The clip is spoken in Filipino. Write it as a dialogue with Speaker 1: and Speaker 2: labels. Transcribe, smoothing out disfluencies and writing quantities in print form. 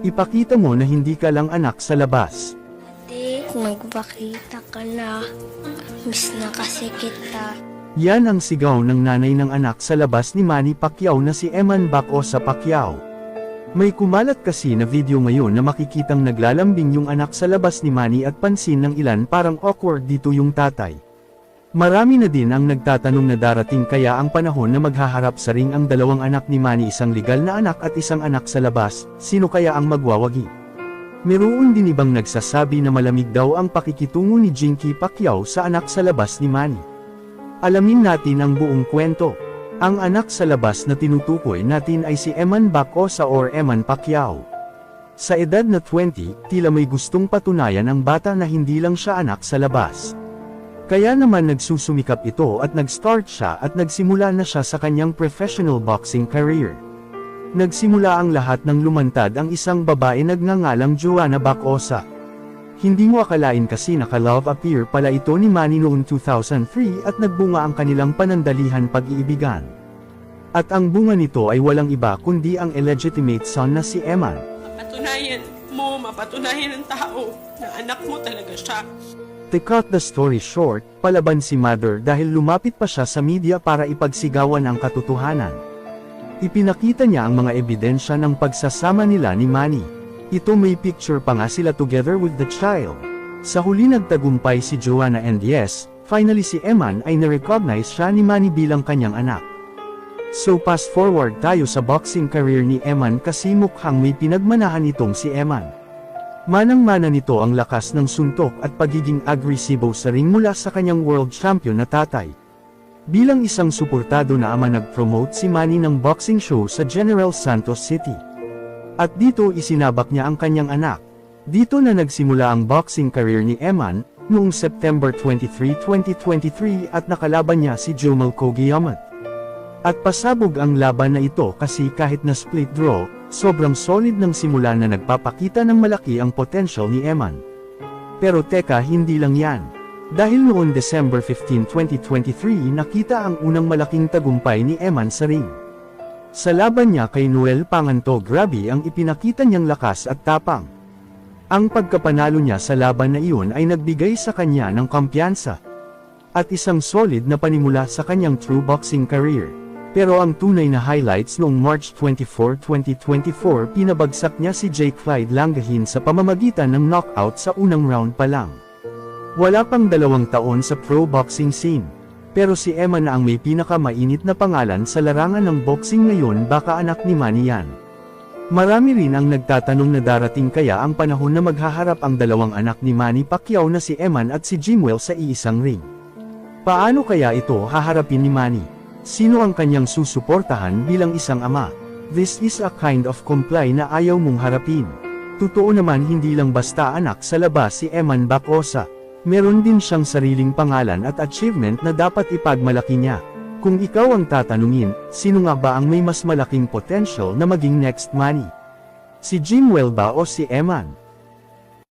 Speaker 1: Ipakita mo na hindi ka lang anak sa labas.
Speaker 2: Di, magpakita ka na. Miss na kasi kita.
Speaker 1: Yan ang sigaw ng nanay ng anak sa labas ni Manny Pacquiao na si Eman Bacosa Pacquiao. May kumalat kasi na video ngayon na makikitang naglalambing yung anak sa labas ni Manny at pansin ng ilan parang awkward dito yung tatay. Marami na din ang nagtatanong na darating kaya ang panahon na maghaharap sa ring ang dalawang anak ni Manny, isang legal na anak at isang anak sa labas, sino kaya ang magwawagi? Meron din ibang nagsasabi na malamig daw ang pakikitungo ni Jinky Pacquiao sa anak sa labas ni Manny. Alamin natin ang buong kwento. Ang anak sa labas na tinutukoy natin ay si Eman Bacosa or Eman Pacquiao. Sa edad na 20, tila may gustong patunayan ang bata na hindi lang siya anak sa labas. Kaya naman nagsusumikap ito at nag-start siya at nagsimula na siya sa kanyang professional boxing career. Nagsimula ang lahat ng lumantad ang isang babae nagngangalang Joanna Bacosa. Hindi mo akalain kasi naka-love affair pala ito ni Manny noong 2003 at nagbunga ang kanilang panandalihan pag-iibigan. At ang bunga nito ay walang iba kundi ang illegitimate son na si Eman.
Speaker 3: Mapatunayan ng tao na anak mo talaga siya.
Speaker 1: To cut the story short, palaban si mother dahil lumapit pa siya sa media para ipagsigawan ang katotohanan. Ipinakita niya ang mga ebidensya ng pagsasama nila ni Manny. Ito may picture pa nga sila together with the child. Sa huli nagtagumpay si Joanna and yes, finally si Eman ay na-recognize siya ni Manny bilang kanyang anak. So fast forward tayo sa boxing career ni Eman kasi mukhang may pinagmanahan itong si Eman. Manang-mana nito ang lakas ng suntok at pagiging agresibo sa ring mula sa kanyang world champion na tatay. Bilang isang suportado na ama nag-promote si Manny ng boxing show sa General Santos City. At dito isinabak niya ang kanyang anak. Dito na nagsimula ang boxing career ni Eman, noong September 23, 2023 at nakalaban niya si Jomel Kogiamat. At pasabog ang laban na ito kasi kahit na split draw, sobrang solid ng simula na nagpapakita ng malaki ang potential ni Eman. Pero teka, hindi lang yan. Dahil noon December 15, 2023 nakita ang unang malaking tagumpay ni Eman sa ring. Sa laban niya kay Noel Panganto, grabe ang ipinakita niyang lakas at tapang. Ang pagkapanalo niya sa laban na iyon ay nagbigay sa kanya ng kumpiyansa at isang solid na panimula sa kanyang true boxing career. Pero ang tunay na highlights noong March 24, 2024 pinabagsak niya si Jake Clyde Langahin sa pamamagitan ng knockout sa unang round pa lang. Wala pang 2 taon sa pro boxing scene. Pero si Eman na ang may pinakamainit na pangalan sa larangan ng boxing ngayon, baka anak ni Manny yan. Marami rin ang nagtatanong na darating kaya ang panahon na maghaharap ang dalawang anak ni Manny Pacquiao na si Eman at si Jimwell sa iisang ring. Paano kaya ito haharapin ni Manny? Sino ang kanyang susuportahan bilang isang ama? This is a kind of comply na ayaw mong harapin. Totoo naman hindi lang basta anak sa labas si Eman Bacosa. Meron din siyang sariling pangalan at achievement na dapat ipagmalaki niya. Kung ikaw ang tatanungin, sino nga ba ang may mas malaking potential na maging next Manny? Si Jimwell ba o si Eman?